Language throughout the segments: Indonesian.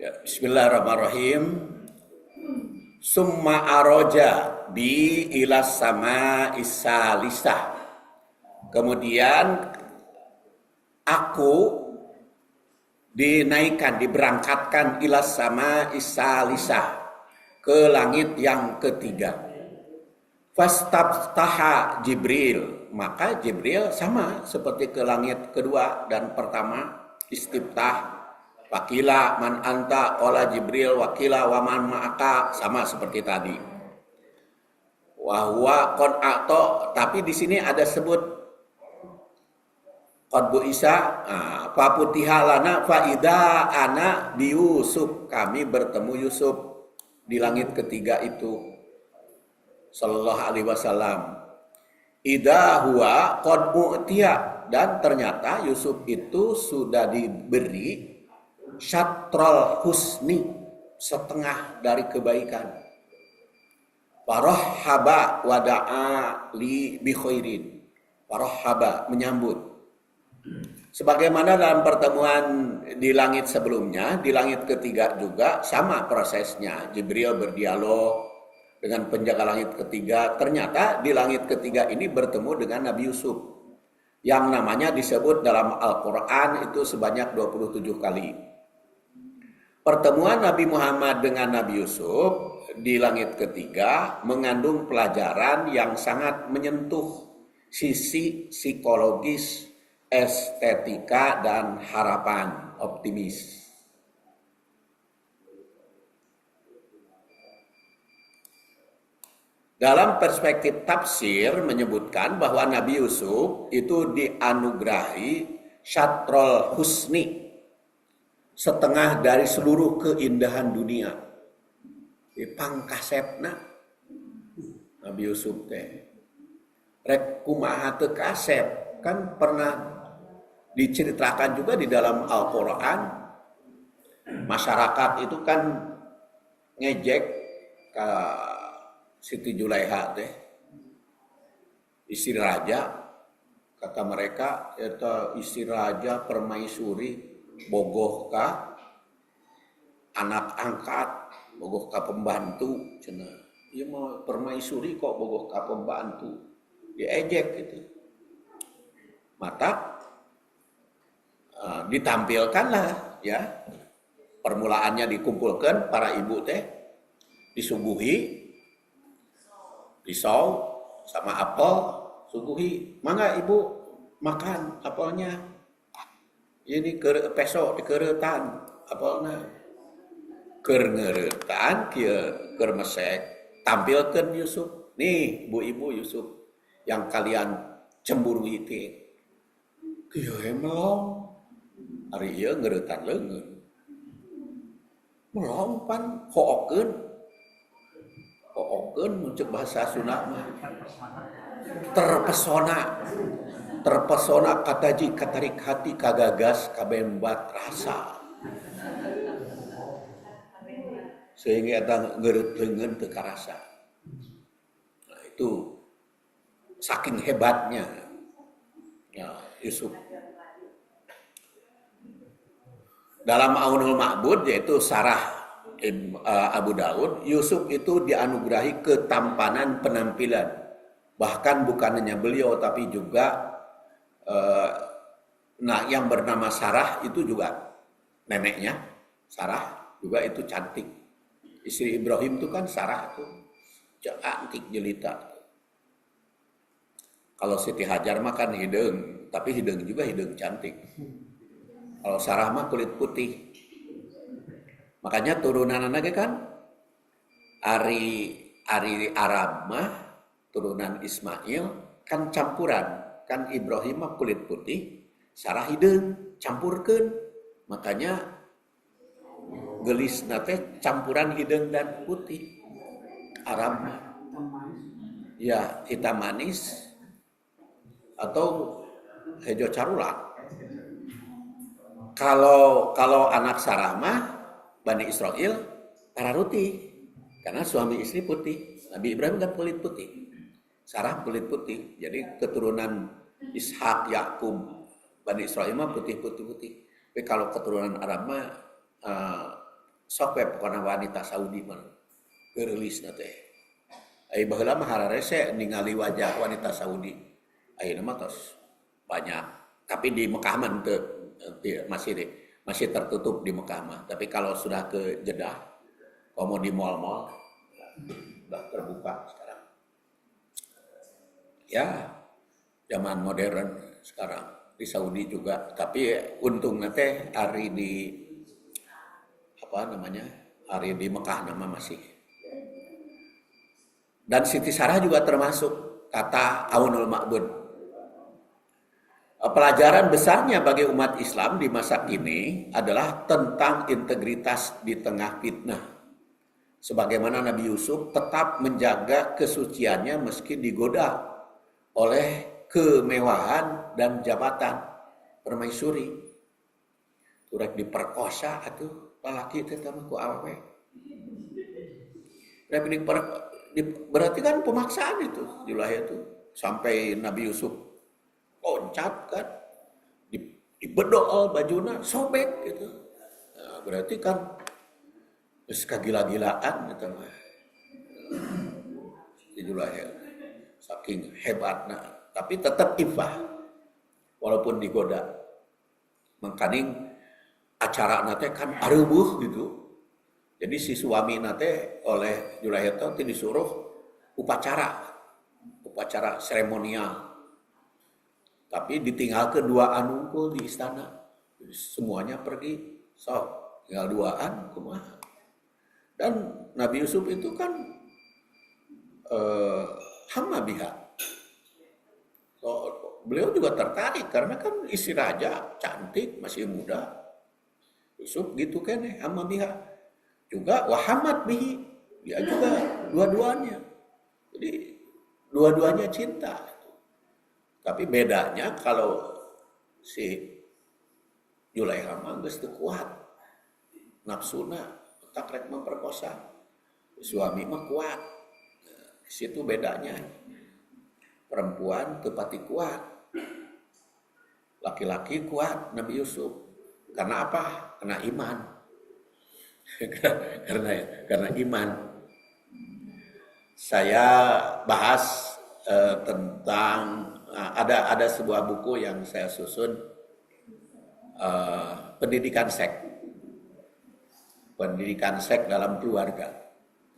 Ya, Bismillahirrahmanirrahim. Summa aroja bi ilas sama isalisah. Kemudian aku diberangkatkan ilas sama isalisah ke langit yang ketiga. Fastabtaha Jibril, maka Jibril sama seperti ke langit kedua dan pertama, istiftah. Wakila man anta qala Jibril wakila wa man ma'aka, sama seperti tadi. Wa huwa qad ato, tapi di sini ada sebut qad bu Isa, fa putiha lana fa ida ana bi Yusuf, kami bertemu Yusuf di langit ketiga itu sallallahu alaihi wasallam. Ida huwa qad mu'tiya, dan ternyata Yusuf itu sudah diberi syatrul husni, setengah dari kebaikan. Farahhaba wada'a li bi khairin. Farahhaba, menyambut. Sebagaimana dalam pertemuan di langit sebelumnya, di langit ketiga juga sama prosesnya. Jibril berdialog dengan penjaga langit ketiga. Ternyata di langit ketiga ini bertemu dengan Nabi Yusuf, yang namanya disebut dalam Al-Quran itu sebanyak 27 kali. Pertemuan Nabi Muhammad dengan Nabi Yusuf di langit ketiga mengandung pelajaran yang sangat menyentuh sisi psikologis, estetika, dan harapan optimis. Dalam perspektif tafsir menyebutkan bahwa Nabi Yusuf itu dianugerahi syatrul husni, setengah dari seluruh keindahan dunia. Di pangkasepna Nabi Yusuf teh rek kumaha teu kasep, kan pernah diceritakan juga di dalam Al-Qur'an. Masyarakat itu kan ngejek ke Siti Julaiha teh, istri raja, kata mereka itu istri raja permaisuri, bogoh ka anak angkat, bogoh ka pembantu, cenah. Ieu mah permaisuri kok bogoh ka pembantu. Diejek gitu. Mata ditampilkanlah ya. Permulaannya dikumpulkan para ibu teh, disuguhi pisau sama apel, suguhi, mangga ibu makan apelnya. Ini keur peso dikeuretan apelna. Keur ngeuretan kieu keur mesek, tampilkeun Yusuf. Nih, Bu Ibu Yusuf yang kalian cemburu itu. Kieu melong. Ari ieu ngeuretan leungeun. Melong pan hookeun. Hookeun muncul bahasa Sunda mah. Terpesona kataji katarik hati kagagas kabembat rasa, sehingga eta ngeureut leungeun teu karasa. Nah, itu saking hebatnya ya Yusuf. Dalam Aunul Ma'bud, yaitu Sarah Abu Daud, Yusuf itu dianugerahi ketampanan penampilan. Bahkan bukan hanya beliau tapi juga yang bernama Sarah itu juga neneknya Sarah juga itu cantik. Istri Ibrahim itu kan Sarah itu cantik jelita. Kalau Siti Hajar mah kan hidung, tapi hidung juga hidung cantik. Kalau Sarah mah kulit putih. Makanya turunan anaknya kan Ari Arab mah turunan Ismail kan campuran. Kan Ibrahim mah kulit putih, Sarah hidung, campurkeun. Makanya gelisna teh campuran hidung dan putih. Arab mah ya hitam manis atau hejo carulang. Kalau anak Sarah mah Bani Israel pararuti, karena suami istri putih. Nabi Ibrahim kan kulit putih, Sarah kulit putih. Jadi keturunan Ishak, Yakub, Bani Israel mah putih. Tapi kalau keturunan Arab mah sok we pokona wanita Saudi mah geurelisna teh. Ai baheula mah hararese ningali wajah wanita Saudi. Ayeuna mah tos banyak. Tapi di Mekah mah masih tertutup di Mekah mah. Tapi kalau sudah ke Jeddah, kalau mau di mal-mal sudah terbuka sekarang. Ya, zaman modern sekarang di Saudi juga. Tapi untungnya teh hari di hari di Mekah nama masih. Dan Siti Sarah juga termasuk kata Aunul Ma'bud. Pelajaran besarnya bagi umat Islam di masa kini adalah tentang integritas di tengah fitnah. Sebagaimana Nabi Yusuf tetap menjaga kesuciannya meski digoda oleh kemewahan dan jabatan permaisuri. Turek diperkosa atuh lalaki teh mah ku awewe. Berarti kan pemaksaan itu Julah itu sampai Nabi Yusuf loncat kan dibedol bajuna sobek gitu. Nah, berarti kan geus kagila-gilaan eta mah. Julah ya saking hebatna tapi tetap ifah walaupun digoda. Mangkaning acara nate kan areubuh gitu. Jadi si suami nate oleh Julaiha teh disuruh upacara seremonial. Tapi ditinggal kedua unggul di istana. Jadi semuanya pergi. So, tinggal duaan kumaha. Dan Nabi Yusuf itu kan hamma biha. So, beliau juga tertarik karena kan istri raja cantik, masih muda. Yusuf gitu kan hamma biha. Juga wahamat bihi, dia juga dua-duanya. Jadi dua-duanya cinta. Tapi bedanya kalau si Julaiha mah geus teu kuat. Nafsuna tak rek memperkosa. Suami mah kuat. Nah, di situ bedanya. Perempuan teu pati kuat. Laki-laki kuat Nabi Yusuf. Karena apa? Karena iman. karena iman. Saya bahas tentang ada sebuah buku yang saya susun pendidikan seks dalam keluarga.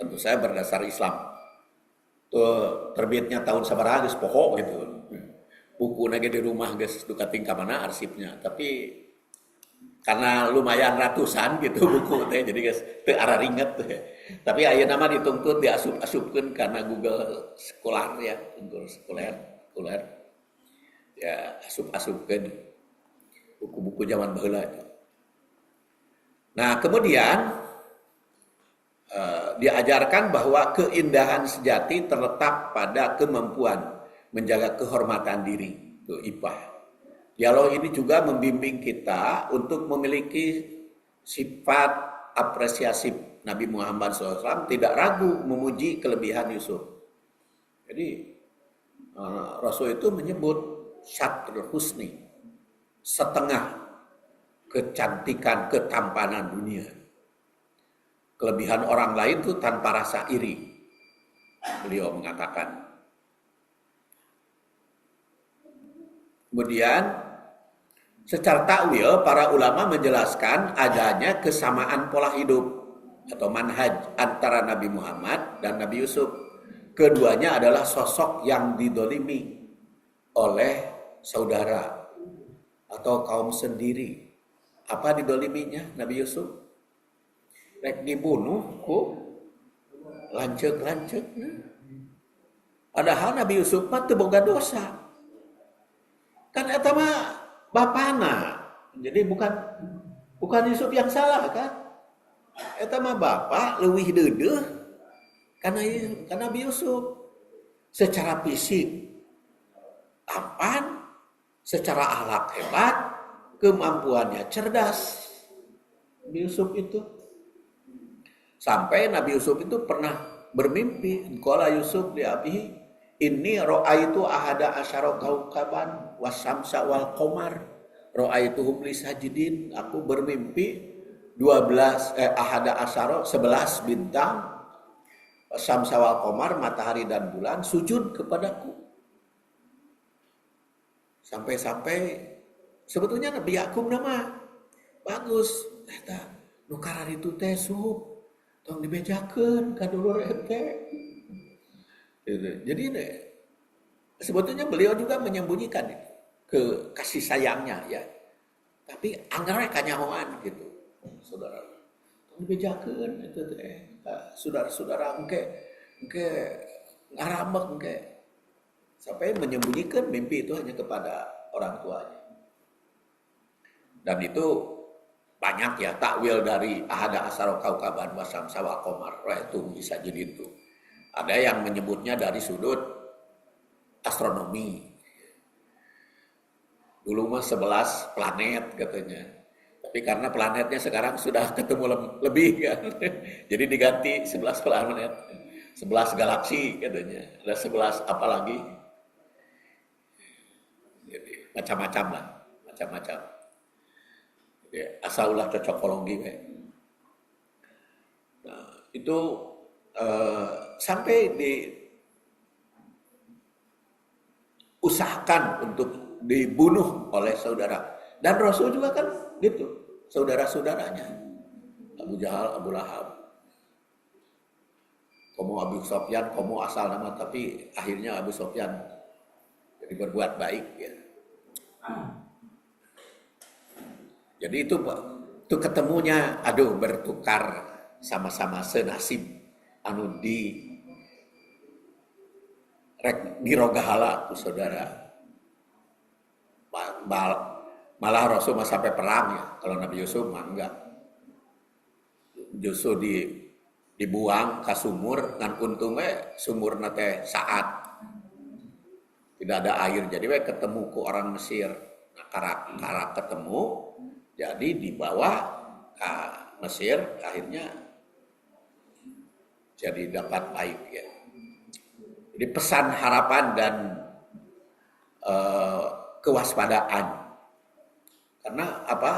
Tentu saya berdasar Islam. Tuh terbitnya tahun sabaraha geus poho gitu. Buku nage di rumah geus duka tingkah mana arsipnya, tapi karena lumayan ratusan gitu buku teh jadi geus teu araringet teh. Tapi ayeuna mah dituntut diasup-asupkeun karena Google Scholar ya, Google Scholar. Ya asup-asupkeun buku-buku zaman baheula. Nah, kemudian diajarkan bahwa keindahan sejati terletak pada kemampuan menjaga kehormatan diri, itu ifah. Dialog ini juga membimbing kita untuk memiliki sifat apresiasi Nabi Muhammad SAW, tidak ragu memuji kelebihan Yusuf. Jadi Rasul itu menyebut syatrul husni, setengah kecantikan, ketampanan dunia. Kelebihan orang lain itu tanpa rasa iri. Beliau mengatakan. Kemudian secara takwil para ulama menjelaskan adanya kesamaan pola hidup atau manhaj antara Nabi Muhammad dan Nabi Yusuf. Keduanya adalah sosok yang didolimi oleh saudara atau kaum sendiri. Apa didoliminya Nabi Yusuf? Rek dibunuh ku lancek-lancek. Padahal Nabi Yusuf mah teu boga dosa. Kan eta mah bapana. Jadi bukan Yusuf yang salah kan? Eta mah bapa leuwih deudeuh karena Nabi Yusuf. Secara fisik tampan, secara akhlak hebat, kemampuannya cerdas. Nabi Yusuf itu sampai Nabi Yusuf itu pernah bermimpi, qala Yusuf li abihi, inni ra'aitu ahada asyara kaukaban wasamsa wal qamar ra'aituhum li sajidin. Aku bermimpi 12 ahada asyara 11 bintang, Syamsa wal Qamar, matahari dan bulan sujud kepadaku. Sampai-sampai sebetulnya Nabi Yakub nama bagus. Eta nu kararitu teh sup tong dibejakeun ka dulur ente. Jadi sebetulnya beliau juga menyembunyikan ke kasih sayangnya ya. Tapi anggarnya kanyahoan gitu. Saudara. Tong dibejakeun itu teh. Saudara-saudara engke ngaramek engke sampai menyembunyikan mimpi itu hanya kepada orang tuanya. Dan itu banyak ya takwil dari ahada asyara kaukaban wa syamsa wal qamar. Itu bisa jadi itu. Ada yang menyebutnya dari sudut astronomi. Dulu mah 11 planet katanya. Tapi karena planetnya sekarang sudah ketemu lebih kan. Jadi diganti 11 planet. 11 galaksi katanya. Ada 11 apa lagi? Jadi macam-macam lah. Macam-macam. Jadi asal ulah cocokologi. Nah, itu sampai diusahakan untuk dibunuh oleh saudara. Dan Rasul juga kan gitu, saudara-saudaranya. Abu Jahal, Abu Lahab. Kamu Abu Sofyan, kamu asal nama, tapi akhirnya Abu Sofyan jadi berbuat baik ya. Jadi itu ketemunya, aduh bertukar sama-sama senasib anu dirogahala tuh saudara. Malah Rasul mah sampai perang ya. Kalau Nabi Yusuf mah enggak. Justru dibuang ke sumur dan untungnya sumur teh saat tidak ada air. Jadi ketemu ku orang Mesir. Nah, karena ketemu jadi dibawa ke Mesir akhirnya jadi dapat baik ya. Jadi pesan harapan dan kewaspadaan. Karena apa?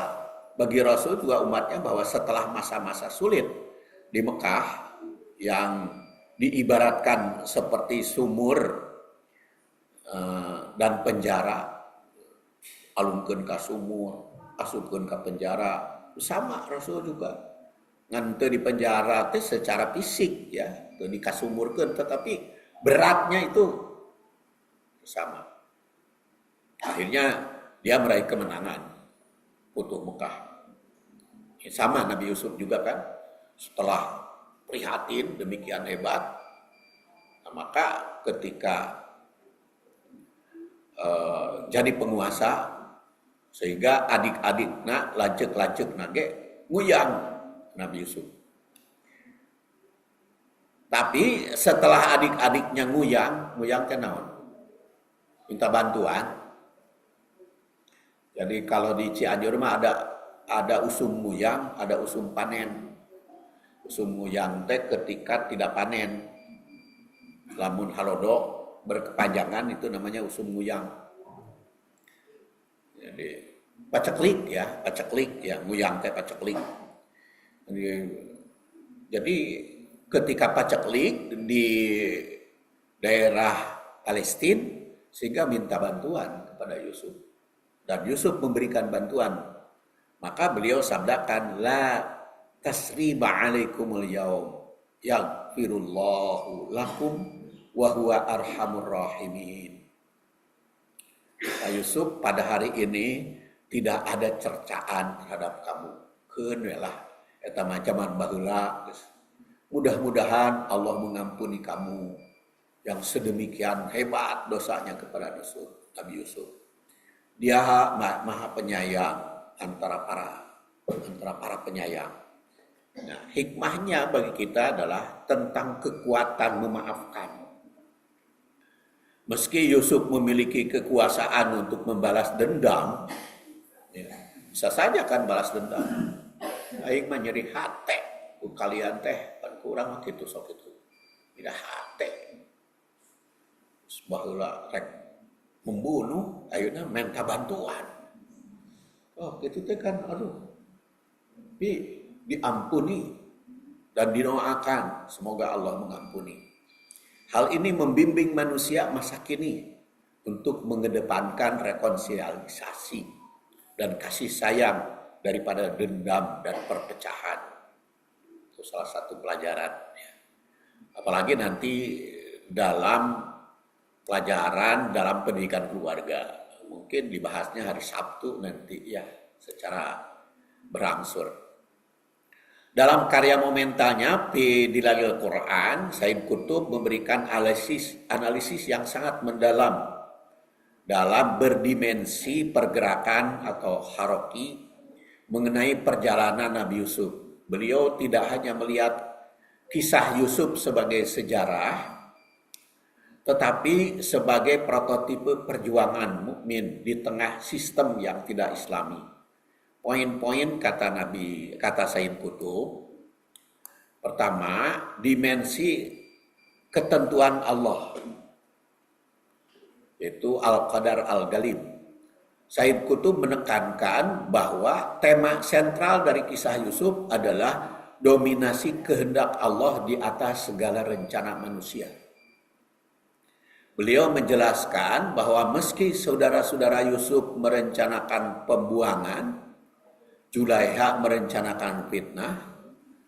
Bagi Rasul juga umatnya bahwa setelah masa-masa sulit di Mekah yang diibaratkan seperti sumur dan penjara, alungkeun ka sumur, asupkeun ka penjara, sama Rasul juga. Ngan teu di penjara teh secara fisik ya, teu dikasumurkeun, tetapi beratnya itu sama. Akhirnya dia meraih kemenangan, Futuh Mekah. Sama Nabi Yusuf juga kan, setelah prihatin demikian hebat, nah, maka ketika jadi penguasa, sehingga adik-adiknya lajek-lajek nage nguyang Nabi Yusuf. Tapi setelah adik-adiknya nguyang kan naon? Minta bantuan. Jadi kalau di Cianjur mah ada usum nguyang, ada usum panen. Usum nguyang teh ketika tidak panen. Lamun halodo berkepanjangan itu namanya usum nguyang. Jadi paceklik ya, nguyang teh paceklik. Jadi ketika paceklik di daerah Palestina sehingga minta bantuan kepada Yusuf. Dan Yusuf memberikan bantuan. Maka beliau sabdakan, la tasriba alaikumul yaum yaghfirullahu lakum wa huwa arhamur rahimin. Yusuf, pada hari ini tidak ada cercaan terhadap kamu. Keun we lah eta macaman baheula. Mudah-mudahan Allah mengampuni kamu yang sedemikian hebat dosanya kepada Nabi Yusuf. Dia maha penyayang antara para penyayang. Nah, hikmahnya bagi kita adalah tentang kekuatan memaafkan. Meski Yusuf memiliki kekuasaan untuk membalas dendam, ya, bisa saja kan balas dendam. Aing mah nyeri hate, kalian teh kan kurang kitu sok itu. Tidak hate. Baheula rek membunuh, ayeuna minta bantuan. Oh, gitu teh kan aduh. Tapi diampuni dan didoakan semoga Allah mengampuni. Hal ini membimbing manusia masa kini untuk mengedepankan rekonsiliasi dan kasih sayang daripada dendam dan perpecahan. Itu salah satu pelajaran. Apalagi nanti dalam pelajaran dalam pendidikan keluarga. Mungkin dibahasnya hari Sabtu nanti ya secara berangsur. Dalam karya momentalnya Fi Dilalil Quran, Said Qutb memberikan analisis yang sangat mendalam dalam berdimensi pergerakan atau haroki mengenai perjalanan Nabi Yusuf. Beliau tidak hanya melihat kisah Yusuf sebagai sejarah, tetapi sebagai prototipe perjuangan mukmin di tengah sistem yang tidak Islami. Poin-poin kata Said Qutb. Pertama, dimensi ketentuan Allah, yaitu Al-Qadar Al-Ghalib. Said Qutb menekankan bahwa tema sentral dari kisah Yusuf adalah dominasi kehendak Allah di atas segala rencana manusia. Beliau menjelaskan bahwa meski saudara-saudara Yusuf merencanakan pembuangan, Zulaiha merencanakan fitnah,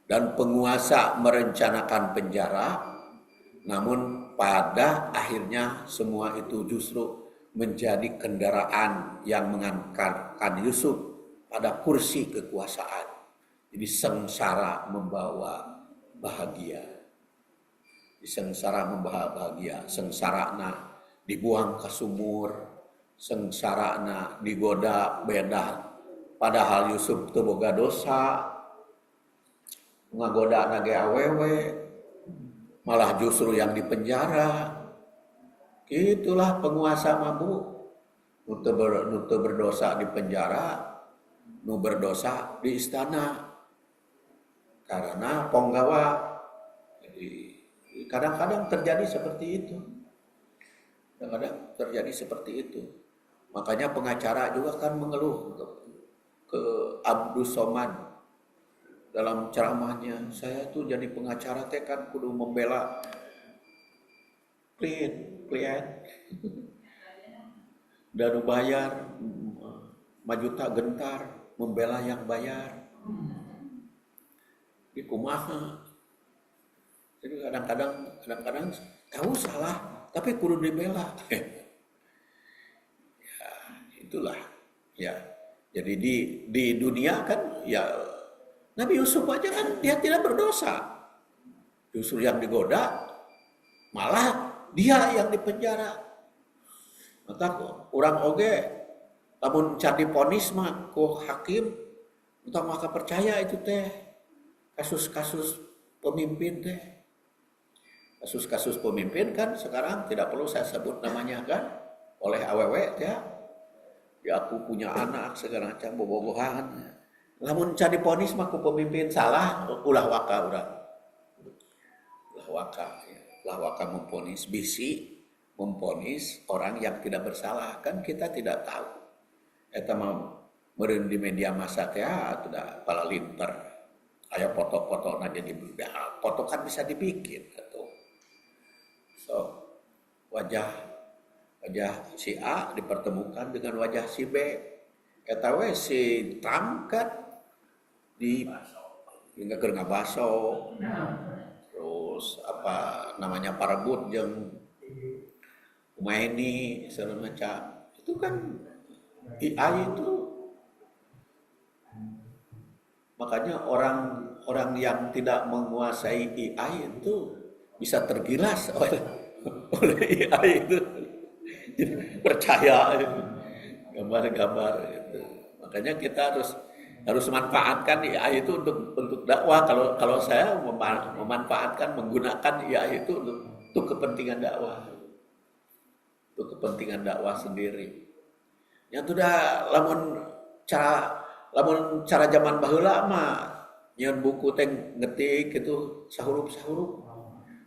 dan penguasa merencanakan penjara, namun pada akhirnya semua itu justru menjadi kendaraan yang mengantarkan Yusuf pada kursi kekuasaan. Jadi sengsara membawa bahagia. Sengsara membawa bahagia, sengsarana dibuang ke sumur, sengsarana digoda bedah. Padahal Yusuf teu boga dosa, ngagoda nage awewe, malah justru yang dipenjara. Itulah penguasa mabuk, nu teu berdosa di penjara, nu berdosa di istana. Karena ponggawa. Jadi kadang-kadang terjadi seperti itu. Kadang-kadang terjadi seperti itu. Makanya pengacara juga kan mengeluh ke Abdus Somad dalam ceramahnya. Saya tuh jadi pengacara teh kan kudu membela klien. Dan bayar majuta gentar membela yang bayar. Di kumaha. Jadi kadang-kadang tahu salah, tapi kudu dibela. Ya, itulah. Ya, jadi di dunia kan, ya Nabi Yusuf aja kan dia tidak berdosa. Justru yang digoda, malah dia yang dipenjara. Maka orang oge, namun cari ponis mah ku hakim, entah maka percaya itu teh kasus-kasus pemimpin teh. Kasus-kasus pemimpin kan sekarang tidak perlu saya sebut namanya kan oleh awewe ya. Ya aku punya anak segala macam bobogohan. Lamun cari ponis mah ku pemimpin salah ulah waka urang. Ulah waka memponis bisi memponis orang yang tidak bersalah kan kita tidak tahu. Eta mah meureun di media massa teh tidak pala linter. Aya foto-foto na jadi budak. Foto kan bisa dibikin atuh. So, wajah si A dipertemukan dengan wajah si B. Eta we si Trump kan di hingga keur ngabaso. Terus apa namanya parebut jeung Khomeini segala macam. Itu kan AI itu. Makanya orang yang tidak menguasai AI itu bisa tergilas oleh AI itu. Percaya gambar-gambar itu. Makanya kita harus manfaatkan AI itu untuk dakwah. Kalau saya memanfaatkan menggunakan AI itu untuk kepentingan dakwah. Untuk kepentingan dakwah sendiri. Yang sudah lamun cara zaman baheula mah nyeun buku teh ngetik itu sahurup-sahurup.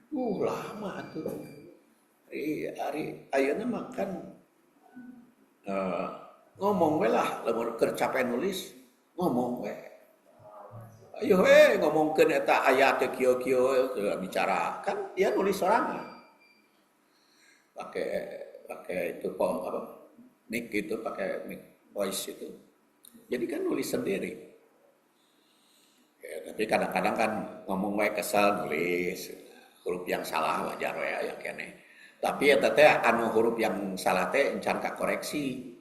Lama tuh. Hari ayeuna mah kan ngomong we lah lamun keur capek nulis ngomong we. Ayo ngomongkeun eta ayat teh kieu-kieu bicara. Kan dia nulis sorangan. Pakai pakai itu apa? Mic itu pakai mic voice itu. Jadi kan nulis sendiri. Ya, tapi kadang-kadang kan ngomong wae kesal nulis huruf yang salah wajar wae ya kene. Tapi eta teh anu huruf yang salah teh encan ka koreksi.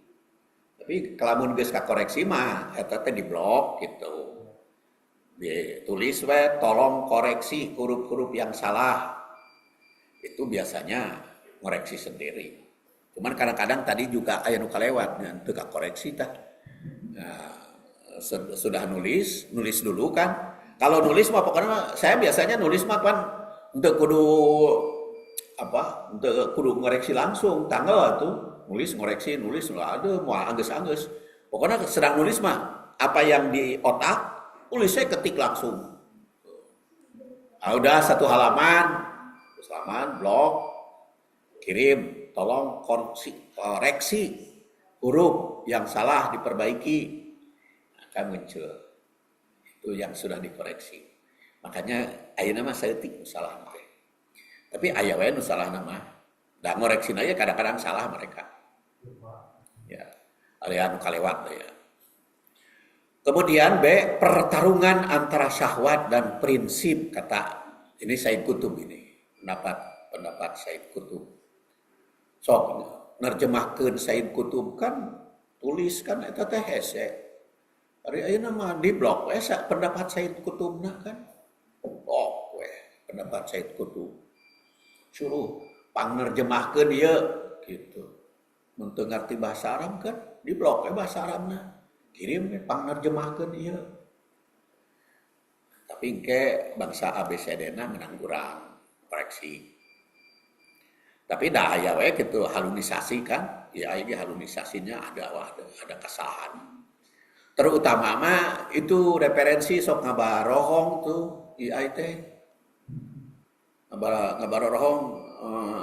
Tapi kalamun geus ka koreksi mah eta teh diblok gitu. Ditulis wae tolong koreksi huruf-huruf yang salah. Itu biasanya ngoreksi sendiri. Cuman kadang-kadang tadi juga aya nu kalewat ngan teu ka koreksi tah. Nah, sudah nulis dulu kan. Kalau nulis mah pokoknya saya biasanya nulis mah kan untuk kudu apa? Untuk kudu ngoreksi langsung tanggal tuh nulis ngoreksi nulis aduh mau angges-angges. Pokoknya sedang nulis mah apa yang di otak tulis saya ketik langsung. Nah, udah satu halaman blok kirim tolong koreksi huruf yang salah diperbaiki akan muncul itu yang sudah dikoreksi. Makanya ayeuna mah saeutik salah teh. Tapi aya wae nu salah nama. Da ngoreksina aya kadang-kadang salah mereka. Ya. Area nu kalewat ya. Kemudian B, pertarungan antara syahwat dan prinsip kata ini Said Qutb ini. Pendapat Said Qutb. Sok nerjemahkeun Said Qutb kan tulis kan eta teh hese. Ari ayeuna mah di blog we pendapat Said Qutbna kan. Oh, we pendapat Said Qutb. Suruh pangnerjemahkeun ieu gitu. Mun teu ngarti bahasa Arab kan di blog we bahasa Arabna. Kirim we pangnerjemahkeun ieu. Tapi engke bangsa ABCD-na menang kurang koreksi. Tapi dah aya we kitu halunisasi kan, ya ini halunisasinya ada kesalahan. Terutama mah itu referensi sok ngabarohong tuh IAI teh. Ngabarohong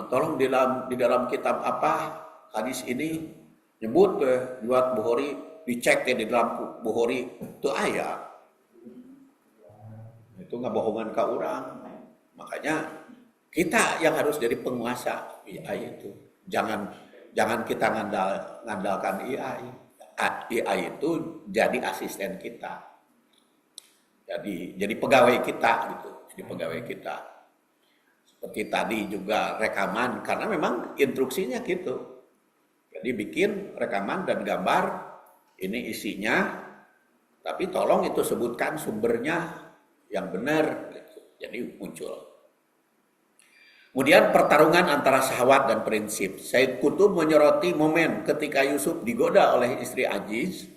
tolong di dalam kitab apa hadis ini nyebut buat Bukhari dicek di dalam Bukhari itu aya. Itu ngabohongan ka urang. Makanya kita yang harus jadi penguasa AI itu. Jangan kita ngandalkan AI. AI itu jadi asisten kita. Jadi pegawai kita gitu. Jadi pegawai kita. Seperti tadi juga rekaman karena memang instruksinya gitu. Jadi bikin rekaman dan gambar ini isinya tapi tolong itu sebutkan sumbernya yang benar gitu. Jadi muncul. Kemudian pertarungan antara syahwat dan prinsip. Said Qutb menyoroti momen ketika Yusuf digoda oleh istri Aziz.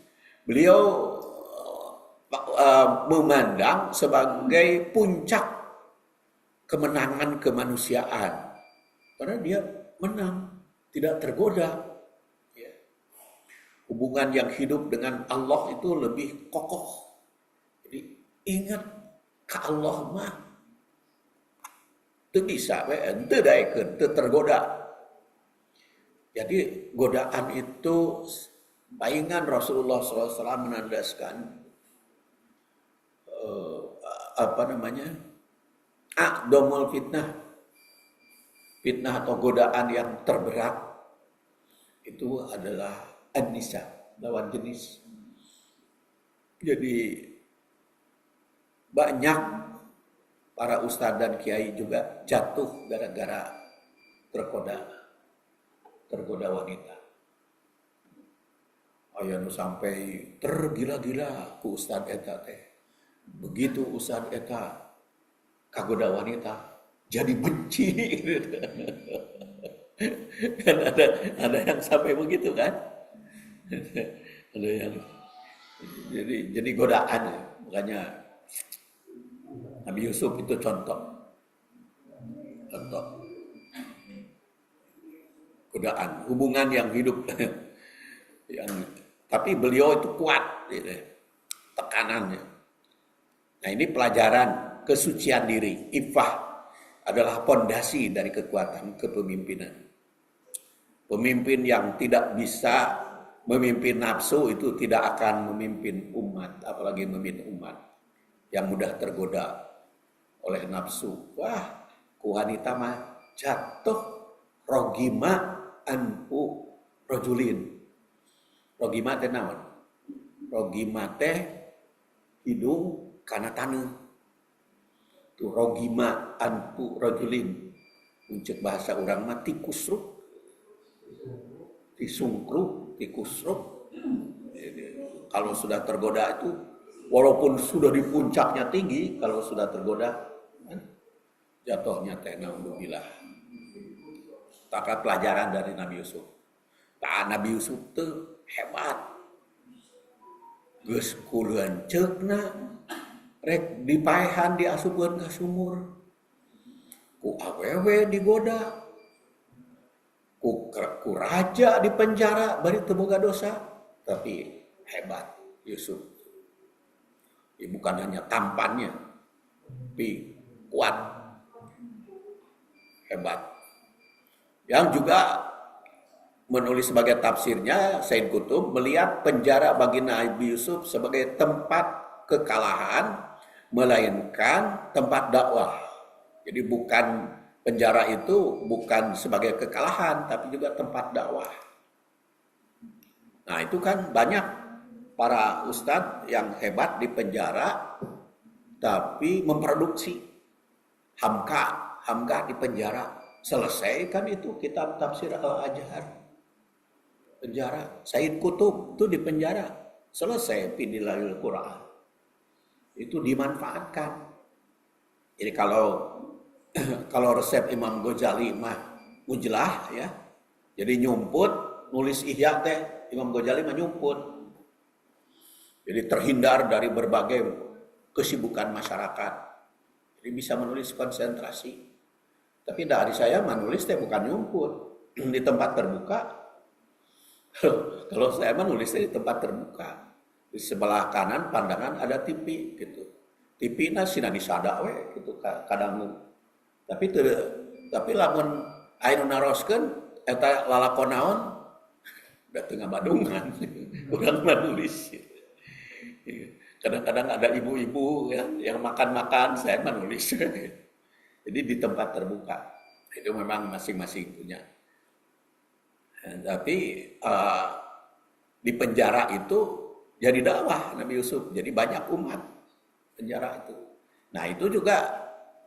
Beliau memandang sebagai puncak kemenangan kemanusiaan. Karena dia menang, tidak tergoda. Ya. Hubungan yang hidup dengan Allah itu lebih kokoh. Jadi ingat ke Allah mah. Itu bisa, itu daekeun, itu tergoda. Jadi godaan itu paingan Rasulullah SAW menandaskan a'dhamul fitnah atau godaan yang terberat itu adalah an-nisa, lawan jenis. Jadi banyak para ustadz dan kiai juga jatuh gara-gara tergoda wanita. Aya nu sampai tergila-gila ku ustadz eta teh. Begitu ustadz eta kagoda wanita jadi benci. Kan ada yang sampai begitu kan? Ada yang jadi godaan, makanya Nabi Yusuf itu contoh godaan, hubungan yang hidup tapi beliau itu kuat gitu, tekanannya. Nah ini pelajaran kesucian diri, iffah adalah pondasi dari kekuatan kepemimpinan. Pemimpin yang tidak bisa memimpin nafsu itu tidak akan memimpin umat, apalagi memimpin umat. yang mudah tergoda oleh nafsu. Wah, ku wanita mah jatuh rogima anfu rojulin. Rogima teh naon? Rogima teh hidung kana taneuh. Tu rogima anfu rojulin. Muncul bahasa orang mah tikusruk. Disungkruk, tikusruk. Kalau sudah tergoda itu, walaupun sudah di puncaknya tinggi, kalau sudah tergoda, jatuhnya teh naudzubillah. Taka pelajaran dari Nabi Yusuf. Nabi Yusuf tuh hebat. Geus kuluan ceukna rek dipaehan diasupkeun ka sumur. Ku awewe digoda. Ku raja di penjara bari teu boga dosa, tapi hebat Yusuf. Bukan hanya tampannya, tapi kuat, hebat. Yang juga menulis sebagai tafsirnya, Said Qutb melihat penjara bagi Nabi Yusuf sebagai tempat kekalahan, melainkan tempat dakwah. Jadi bukan penjara itu bukan sebagai kekalahan, tapi juga tempat dakwah. Nah itu kan banyak para ustadz yang hebat di penjara, tapi memproduksi Hamka di penjara. Selesai kan itu kitab tafsir Al-Ajhar. Penjara. Said Qutb itu di penjara. Selesai Fidilahil Quran. Itu dimanfaatkan. Jadi kalau resep Imam Ghazali mah mujlah ya. Jadi nyumput, nulis Ihya teh Imam Ghazali mah nyumput. Jadi terhindar dari berbagai kesibukan masyarakat. Jadi bisa menulis konsentrasi. Tapi dari saya menulis teh bukan nyumput di tempat terbuka. Kalau saya menulisnya di tempat terbuka. Di sebelah kanan pandangan ada TV gitu. TV na sina disada we gitu kadang. Tapi lamun anu naroskeun eta lalakon naon da teu ngabadungan. Urang menulis. Kadang-kadang ada ibu-ibu ya, yang makan-makan, saya menulis. Jadi di tempat terbuka. Itu memang masing-masing punya. Tapi di penjara itu jadi dakwah Nabi Yusuf. Jadi banyak umat penjara itu. Nah itu juga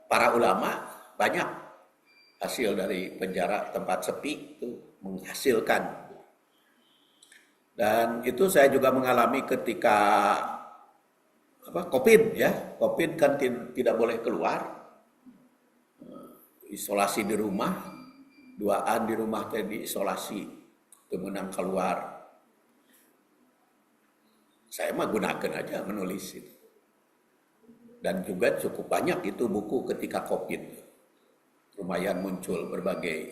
para ulama banyak hasil dari penjara tempat sepi itu menghasilkan. Dan itu saya juga mengalami ketika COVID ya. COVID kan tidak boleh keluar. Isolasi di rumah. Duaan di rumah tadi isolasi. Temenang keluar. Saya mah gunakan aja menulis itu. Dan juga cukup banyak itu buku ketika COVID. Lumayan muncul berbagai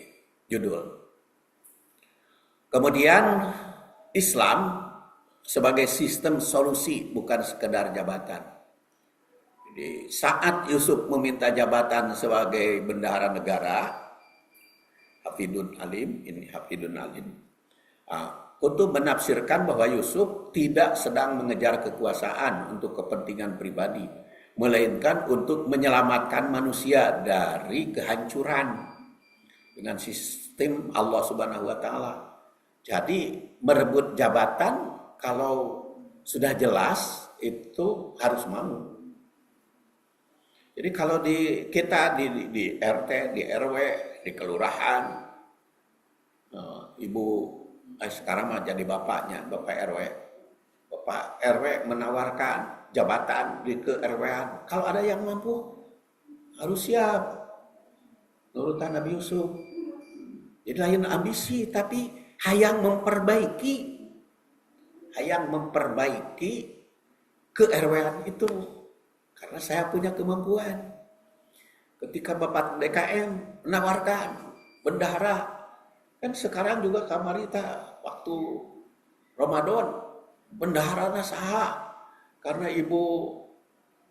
judul. Kemudian Islam sebagai sistem solusi bukan sekedar jabatan. Jadi saat Yusuf meminta jabatan sebagai bendahara negara, Hafidun Alim, Qutb menafsirkan bahwa Yusuf tidak sedang mengejar kekuasaan untuk kepentingan pribadi, melainkan untuk menyelamatkan manusia dari kehancuran dengan sistem Allah Subhanahu wa taala. Jadi merebut jabatan kalau sudah jelas itu harus mau. Jadi kalau kita di RT, di RW, di kelurahan, ibu sekarang mah jadi bapaknya, bapak RW. Bapak RW menawarkan jabatan di ke RW-an. Kalau ada yang mampu harus siap. Nurutan Nabi Yusuf. Jadi lain ambisi tapi hayang memperbaiki ke RW-an itu. Karena saya punya kemampuan. Ketika Bapak DKM menawarkan bendahara, kan sekarang juga kamarita waktu Ramadan bendahara saha karena Ibu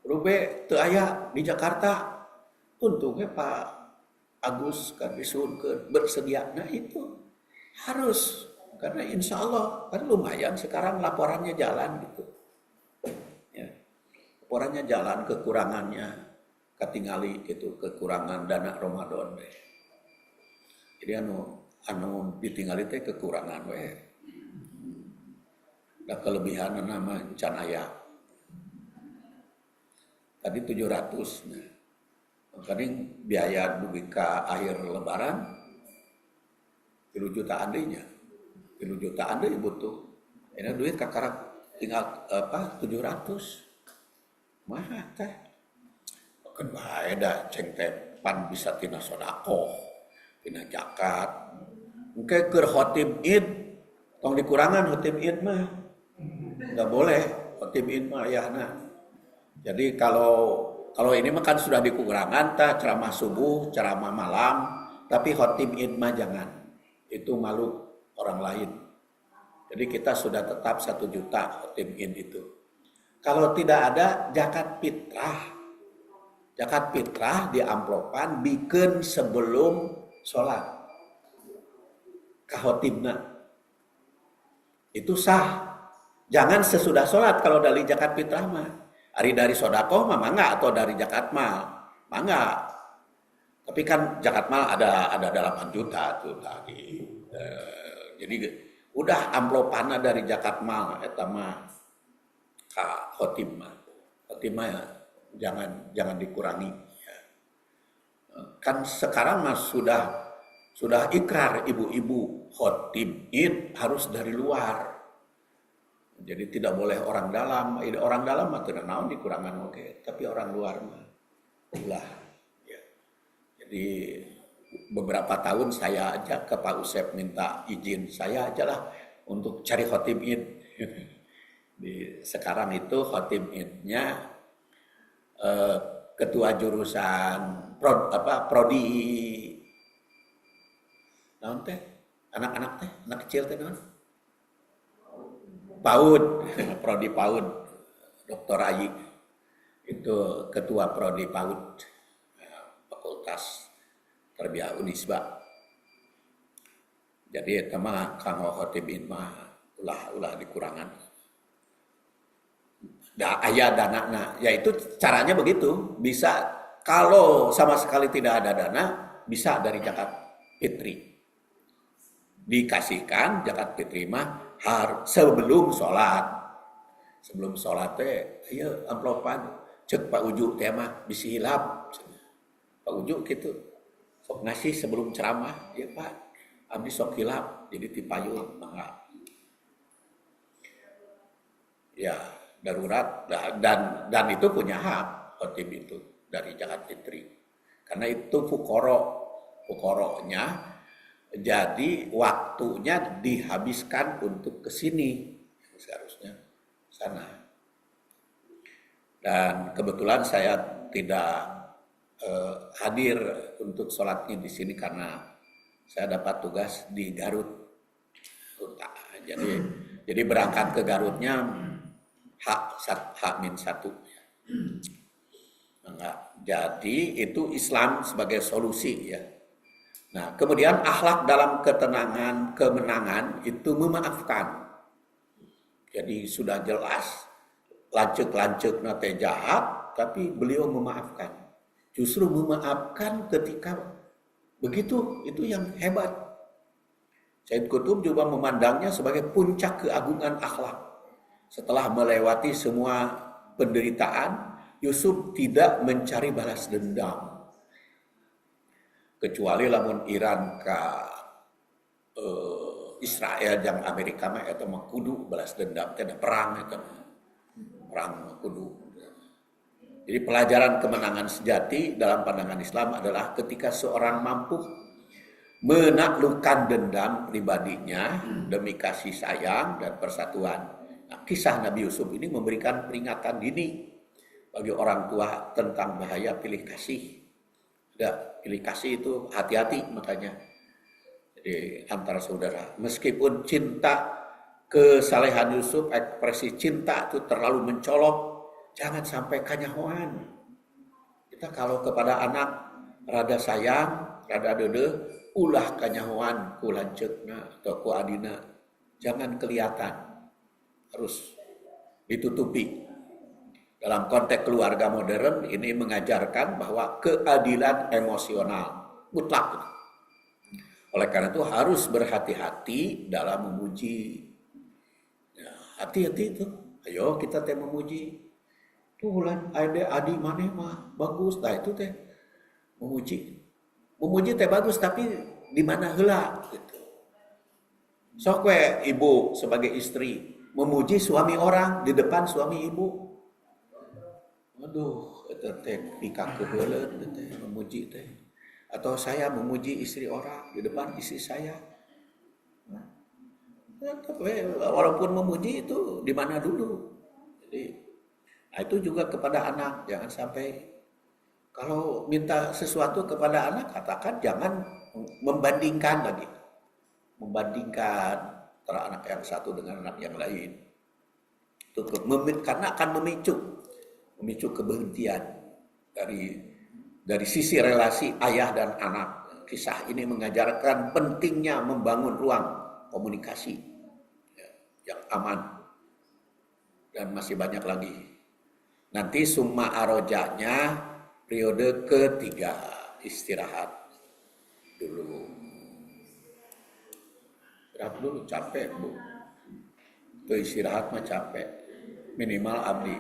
Rube teu aya di Jakarta. Untungnya Pak Agus kan disuruhkeun bersedia. Nah itu harus karena insya Allah kan lumayan sekarang laporannya jalan gitu. Ya. orangnya jalan kekurangannya, katingali gitu, kekurangan dana Ramadan deh. Jadi anu ditinggali teh kekurangan we. Da kelebihan nama can aya. Tadi 700. Nah. Kadang biaya dugi ka akhir lebaran 3 jutaan deui nya. 3 jutaan deui butuh. Ini duit kakarak tinggal 700. Mah teh. Kan bae da ceng teh pan bisa tina sedekah, tina zakat. Engke keur khotib Id tong dikurangan khotib Id mah. Enggak boleh khotib Id mah ayahna. Jadi kalau ini mah kan sudah dikurangan tah ceramah subuh, ceramah malam, tapi khotib Id mah jangan. Itu malu orang lain. Jadi kita sudah tetap 1 juta khotib Id itu. Kalau tidak ada zakat fitrah. Zakat fitrah di amplopan bikin sebelum sholat. Ka khotibna. Itu sah. Jangan sesudah sholat kalau dari zakat fitrah mah. Ari dari sodakoh mah mangga atau dari zakat mal mangga. Tapi kan zakat mal ada 8 juta tuh tadi. Jadi udah amplopanna dari zakat mal eta mah ka khotib mah. Khotib mah jangan dikurangi. Kan sekarang mah sudah ikrar ibu-ibu khotib Id harus dari luar. Jadi tidak boleh orang dalam. Orang dalam mah tidak naon dikurangan oke, tapi orang luar mah ulah. Ya. Jadi beberapa tahun saya aja ke Pak Usep minta izin saya aja lah untuk cari khotib Id. Sekarang itu khotib Id-nya ketua jurusan prodi naon teh anak-anak teh anak kecil teh naon PAUD prodi PAUD Dr. Ayi itu ketua prodi PAUD Fakultas Tarbiyah Unisba. Jadi eta mah kanggo khotib mah ulah dikurangan. Da aya danana, yaitu caranya begitu. Bisa kalau sama sekali tidak ada dana, bisa dari zakat fitri. Dikasihkan zakat fitri mah sebelum sholat. Sebelum sholat teh, ayo amplopan cek Pak Uju teh mah bisi hilap. Pak Uju gitu. Sok ngasih sebelum ceramah, ya Pak. Abdi sok hilap, jadi dipayung mangga. Ya, darurat dan itu punya hak khotib itu dari zakat fitri. Karena itu fukoronya jadi waktunya dihabiskan untuk ke sini seharusnya sana. Dan kebetulan saya tidak hadir untuk sholatnya di sini karena saya dapat tugas di Garut. Jadi berangkat ke Garutnya H-1. Enggak. Jadi itu Islam sebagai solusi ya. Nah, kemudian akhlak dalam kemenangan itu memaafkan. Jadi sudah jelas lancek nate jahat, tapi beliau memaafkan. Justru memaafkan ketika begitu, itu yang hebat. Said Qutb juga memandangnya sebagai puncak keagungan akhlak. Setelah melewati semua penderitaan, Yusuf tidak mencari balas dendam. Kecuali lamun Iran ke Israel yang Amerika mah eta mah kudu balas dendam teh perang eta perang kudu. Jadi pelajaran kemenangan sejati dalam pandangan Islam adalah ketika seorang mampu menaklukkan dendam pribadinya demi kasih sayang dan persatuan. Nah, kisah Nabi Yusuf ini memberikan peringatan dini bagi orang tua tentang bahaya pilih kasih. Pilih kasih itu hati-hati makanya. Jadi antara saudara, meskipun cinta kesalehan Yusuf, ekspresi cinta itu terlalu mencolok, jangan sampai kanyahoan. Kita kalau kepada anak rada sayang, rada dede, ulah kanyahoan ku lanceukna atau ku adina. Jangan kelihatan. Harus ditutupi. Dalam konteks keluarga modern ini mengajarkan bahwa keadilan emosional mutlak. Oleh karena itu harus berhati-hati dalam memuji. Ya, hati-hati itu. Ayo kita teh memuji. Tuh lan ada adi maneh mah bagus. Nah itu teh memuji. Memuji teh bagus tapi di mana heula gitu. Sok we ibu sebagai istri memuji suami orang di depan suami ibu. Aduh, itu teh pikaku heula teh memuji teh. Atau saya memuji istri orang di depan istri saya. Nah, walaupun memuji itu di mana dulu. Jadi, nah itu juga kepada anak, jangan sampai kalau minta sesuatu kepada anak katakan jangan membandingkan lagi. Membandingkan antara anak yang satu dengan anak yang lain. Itu karena akan memicu keberhentian dari sisi relasi ayah dan anak. Kisah ini mengajarkan pentingnya membangun ruang komunikasi yang aman dan masih banyak lagi. Nanti summa arojanya periode ketiga istirahat dulu. Istirahat dulu capek bu. Itu istirahat mah capek minimal abdi